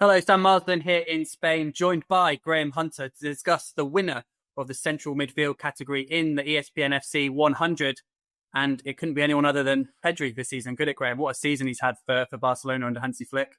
Hello, Sam Marsden here in Spain, joined by Graham Hunter to discuss the winner of the central midfield category in the ESPN FC 100. And it couldn't be anyone other than Pedri this season, could it, Graham? What a season he's had for Barcelona under Hansi Flick.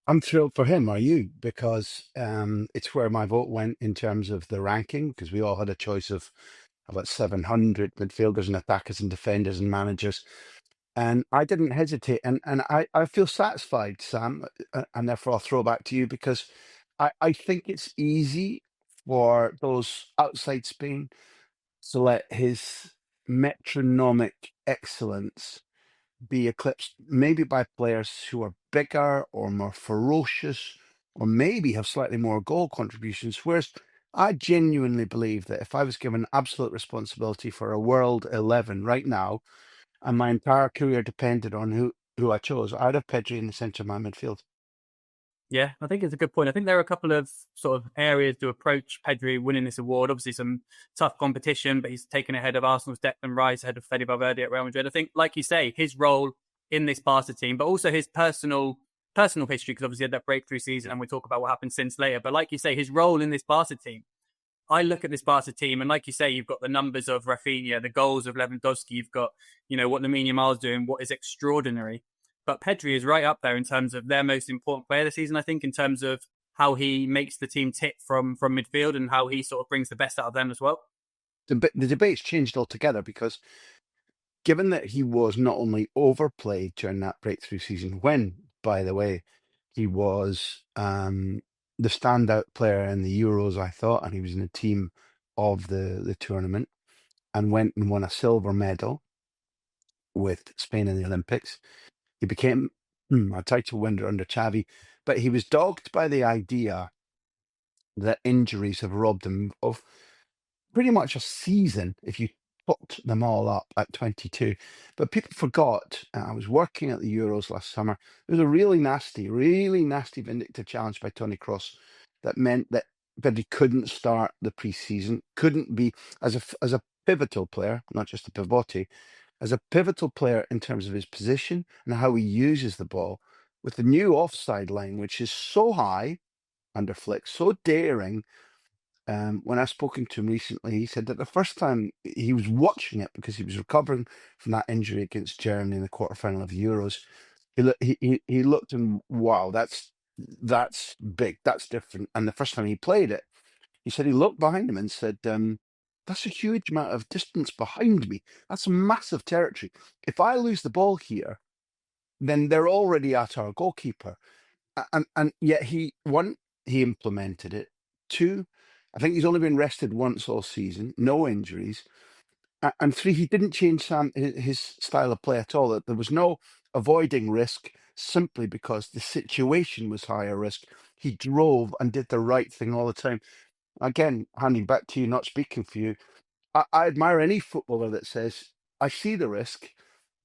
I'm thrilled for him, are you? Because it's where my vote went in terms of the ranking, because we all had a choice of about 700 midfielders and attackers and defenders and managers. And I didn't hesitate. And I feel satisfied, Sam, and therefore I'll throw back to you because I think it's easy for those outside Spain to let his metronomic excellence be eclipsed maybe by players who are bigger or more ferocious or maybe have slightly more goal contributions. Whereas I genuinely believe that if I was given absolute responsibility for a world 11 right now and my entire career depended on who I chose, I'd have Pedri in the centre of my midfield. Yeah, I think it's a good point. I think there are a couple of sort of areas to approach Pedri winning this award. Obviously, some tough competition, but he's taken ahead of Arsenal's Declan Rice, ahead of Fede Valverde at Real Madrid. I think, like you say, his role in this Barca team, but also his personal history, because obviously he had that breakthrough season, and we talk about what happened since later. But like you say, his role in this Barca team, I look at this Barca team, and like you say, you've got the numbers of Rafinha, the goals of Lewandowski, you've got, what Lamine Yamal's doing, what is extraordinary. But Pedri is right up there in terms of their most important player this season, I think, in terms of how he makes the team tick from midfield and how he sort of brings the best out of them as well. The debate's changed altogether because given that he was not only overplayed during that breakthrough season, when, by the way, he was the standout player in the Euros, I thought, and he was in the team of the tournament and went and won a silver medal with Spain in the Olympics. He became a title winner under Xavi, but he was dogged by the idea that injuries have robbed him of pretty much a season if you put them all up at 22. But people forgot, I was working at the Euros last summer. There was a really nasty vindictive challenge by Tony Cross that meant that Pedri couldn't start the pre-season, couldn't be as a pivotal player, not just a pivote, as a pivotal player in terms of his position and how he uses the ball. With the new offside line, which is so high under Flick, so daring, when I've spoken to him recently, he said that the first time he was watching it because he was recovering from that injury against Germany in the quarterfinal of the Euros, he looked and wow, that's big, that's different. And the first time he played it, he said he looked behind him and said, "That's a huge amount of distance behind me. That's a massive territory. If I lose the ball here, then they're already at our goalkeeper." And yet he implemented it. Two, I think he's only been rested once all season, no injuries. And three, he didn't change his style of play at all. There was no avoiding risk simply because the situation was higher risk. He drove and did the right thing all the time. Again, handing back to you, not speaking for you, I admire any footballer that says, I see the risk,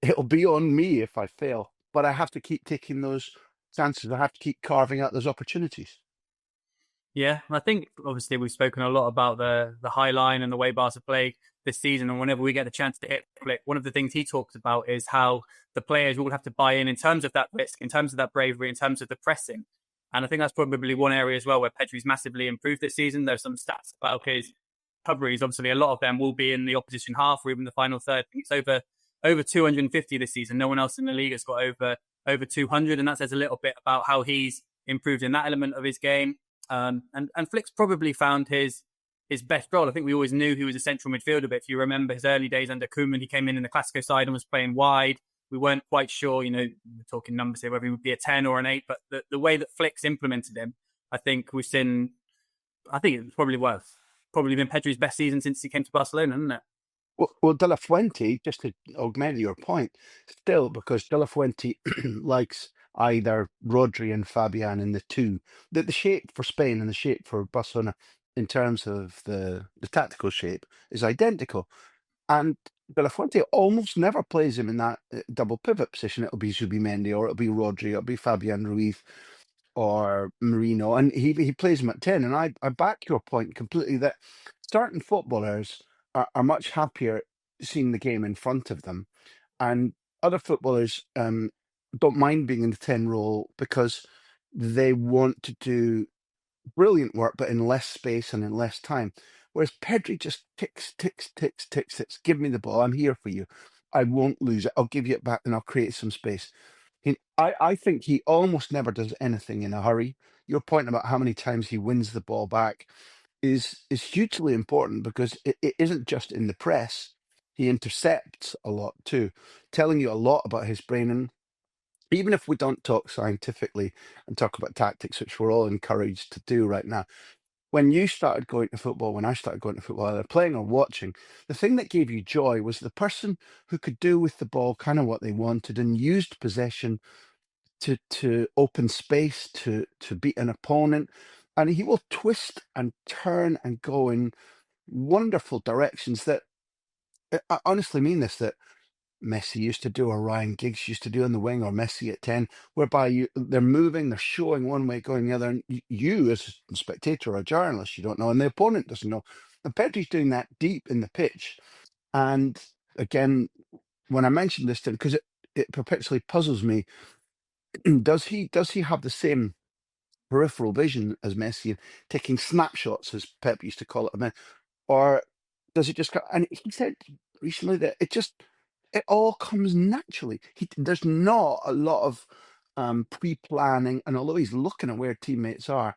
it'll be on me if I fail, but I have to keep taking those chances. I have to keep carving out those opportunities. Yeah, I think obviously we've spoken a lot about the high line and the way Barca play this season. And whenever we get the chance to hit Flick, one of the things he talks about is how the players all have to buy in terms of that risk, in terms of that bravery, in terms of the pressing. And I think that's probably one area as well where Pedri's massively improved this season. There's some stats about his recoveries. Obviously, a lot of them will be in the opposition half or even the final third. I think it's over 250 this season. No one else in the league has got over 200, and that says a little bit about how he's improved in that element of his game. And Flick's probably found his best role. I think we always knew he was a central midfielder, but if you remember his early days under Koeman, he came in the Clasico side and was playing wide. We weren't quite sure, we're talking numbers here, whether he would be a 10 or an 8, but the way that Flick's implemented him, I think it's probably been Pedri's best season since he came to Barcelona, hasn't it? Well, De La Fuente, just to augment your point, still, because De La Fuente likes either Rodri and Fabian in the two, the shape for Spain and the shape for Barcelona in terms of the tactical shape is identical. And De La Fuente almost never plays him in that double pivot position. It'll be Zubimendi or it'll be Rodri, it'll be Fabian Ruiz or Marino, and he plays him at 10. And I back your point completely that certain footballers are much happier seeing the game in front of them, and other footballers don't mind being in the 10 role because they want to do brilliant work, but in less space and in less time. Whereas Pedri just ticks, ticks, ticks, ticks, ticks. Give me the ball. I'm here for you. I won't lose it. I'll give you it back and I'll create some space. I think he almost never does anything in a hurry. Your point about how many times he wins the ball back is hugely important, because it isn't just in the press. He intercepts a lot too, telling you a lot about his brain. And even if we don't talk scientifically and talk about tactics, which we're all encouraged to do right now, when you started going to football, when I started going to football, either playing or watching, the thing that gave you joy was the person who could do with the ball kind of what they wanted and used possession to open space, to beat an opponent. And he will twist and turn and go in wonderful directions that, I honestly mean this, that Messi used to do, or Ryan Giggs used to do on the wing, or Messi at 10, whereby they're moving, they're showing one way, going the other, and you as a spectator or a journalist, you don't know, and the opponent doesn't know. And Pedri's doing that deep in the pitch. And again, when I mentioned this to him, because it perpetually puzzles me, does he have the same peripheral vision as Messi, and taking snapshots, as Pep used to call it, or does it just? And he said recently that it all comes naturally. There's not a lot of pre-planning, and although he's looking at where teammates are,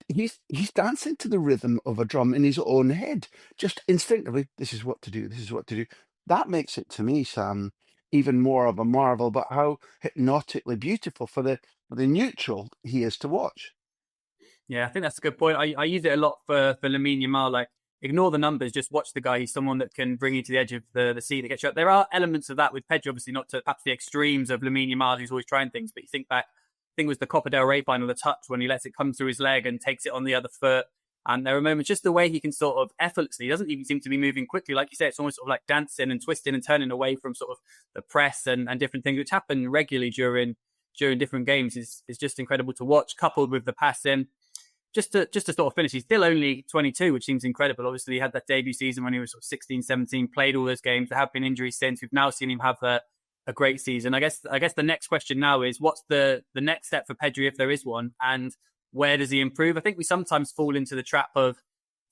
he's dancing to the rhythm of a drum in his own head, just instinctively. This is what to do. This is what to do. That makes it, to me, Sam, even more of a marvel. But how hypnotically beautiful for the neutral he is to watch. Yeah, I think that's a good point. I use it a lot for Lamine Yamal. Like, ignore the numbers, just watch the guy. He's someone that can bring you to the edge of the seat that gets you up. There are elements of that with Pedri, obviously not to perhaps the extremes of Lamine Yamal, who's always trying things. But you think back, I think it was the Copa del Rey final, the touch when he lets it come through his leg and takes it on the other foot. And there are moments, just the way he can sort of effortlessly, he doesn't even seem to be moving quickly. Like you say, it's almost sort of like dancing and twisting and turning away from sort of the press and different things, which happen regularly during different games. Is just incredible to watch, coupled with the passing. Just to sort of finish, he's still only 22, which seems incredible. Obviously, he had that debut season when he was sort of 16, 17, played all those games. There have been injuries since. We've now seen him have a great season. I guess the next question now is, what's the next step for Pedri, if there is one, and where does he improve? I think we sometimes fall into the trap of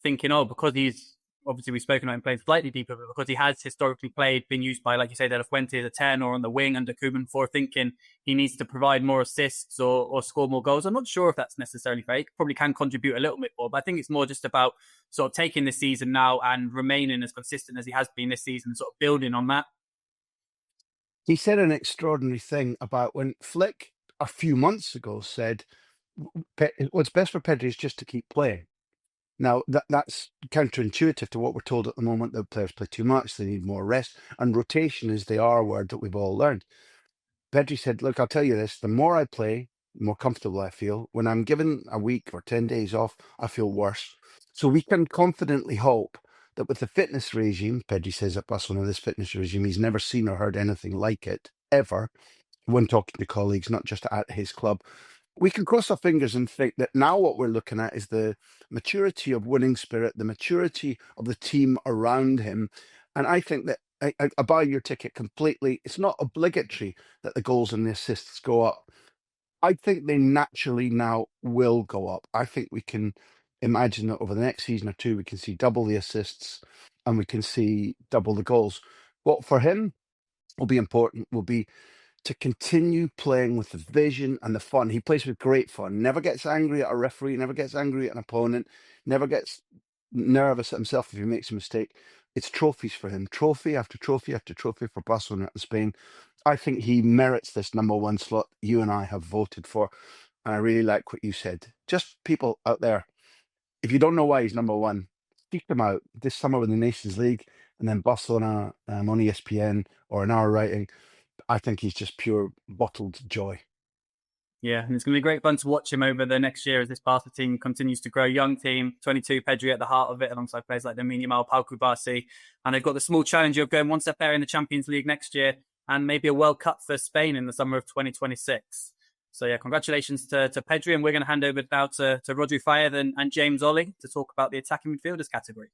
thinking, because he's, obviously we've spoken about him playing slightly deeper, but because he has historically been used by, like you say, De La Fuente as a 10 or on the wing under Koeman, for thinking he needs to provide more assists or score more goals. I'm not sure if that's necessarily fair. He probably can contribute a little bit more, but I think it's more just about sort of taking this season now and remaining as consistent as he has been this season, sort of building on that. He said an extraordinary thing about when Flick a few months ago said, what's best for Pedri is just to keep playing. Now, that's counterintuitive to what we're told at the moment, that players play too much, they need more rest, and rotation is the R word that we've all learned. Pedri said, look, I'll tell you this, the more I play, the more comfortable I feel. When I'm given a week or 10 days off, I feel worse. So we can confidently hope that with the fitness regime, Pedri says at Barcelona, this fitness regime, he's never seen or heard anything like it, ever, when talking to colleagues, not just at his club. We can cross our fingers and think that now what we're looking at is the maturity of winning spirit, the maturity of the team around him. And I think that I buy your ticket completely. It's not obligatory that the goals and the assists go up. I think they naturally now will go up. I think we can imagine that over the next season or two, we can see double the assists and we can see double the goals. What for him will be important will be to continue playing with the vision and the fun. He plays with great fun, never gets angry at a referee, never gets angry at an opponent, never gets nervous at himself if he makes a mistake. It's trophies for him, trophy after trophy after trophy for Barcelona and Spain. I think he merits this number one slot you and I have voted for. And I really like what you said. Just people out there, if you don't know why he's number one, seek him out this summer with the Nations League and then Barcelona on ESPN or in our writing. I think he's just pure bottled joy. Yeah, and it's going to be great fun to watch him over the next year as this Barca team continues to grow. Young team, 22, Pedri at the heart of it, alongside players like Lamine Yamal, Pau Cubarsí. And they've got the small challenge of going one step better in the Champions League next year and maybe a World Cup for Spain in the summer of 2026. So, yeah, congratulations to Pedri. And we're going to hand over now to Rodri Fayed and James Ollie to talk about the attacking midfielders category.